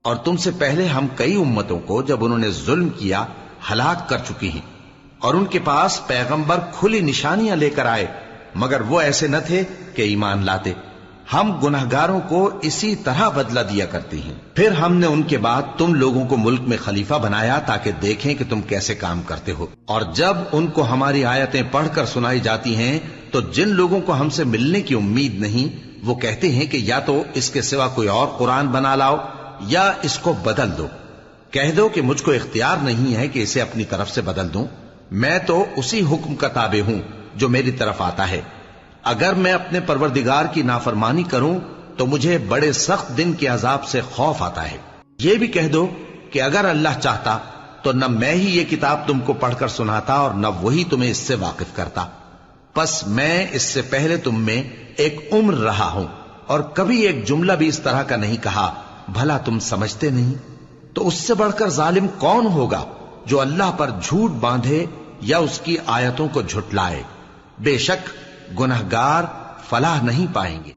اور تم سے پہلے ہم کئی امتوں کو جب انہوں نے ظلم کیا ہلاک کر چکی ہیں، اور ان کے پاس پیغمبر کھلی نشانیاں لے کر آئے، مگر وہ ایسے نہ تھے کہ ایمان لاتے۔ ہم گنہگاروں کو اسی طرح بدلہ دیا کرتے ہیں۔ پھر ہم نے ان کے بعد تم لوگوں کو ملک میں خلیفہ بنایا تاکہ دیکھیں کہ تم کیسے کام کرتے ہو، اور جب ان کو ہماری آیتیں پڑھ کر سنائی جاتی ہیں تو جن لوگوں کو ہم سے ملنے کی امید نہیں وہ کہتے ہیں کہ یا تو اس کے سوا کوئی اور قرآن بنا لاؤ یا اس کو بدل دو۔ کہہ دو کہ مجھ کو اختیار نہیں ہے کہ اسے اپنی طرف سے بدل دوں، میں تو اسی حکم کا تابع ہوں جو میری طرف آتا ہے۔ اگر میں اپنے پروردگار کی نافرمانی کروں تو مجھے بڑے سخت دن کے عذاب سے خوف آتا ہے۔ یہ بھی کہہ دو کہ اگر اللہ چاہتا تو نہ میں ہی یہ کتاب تم کو پڑھ کر سناتا اور نہ وہی تمہیں اس سے واقف کرتا، پس میں اس سے پہلے تم میں ایک عمر رہا ہوں اور کبھی ایک جملہ بھی اس طرح کا نہیں کہا، بھلا تم سمجھتے نہیں؟ تو اس سے بڑھ کر ظالم کون ہوگا جو اللہ پر جھوٹ باندھے یا اس کی آیتوں کو جھٹلائے؟ بے شک گنہگار فلاح نہیں پائیں گے۔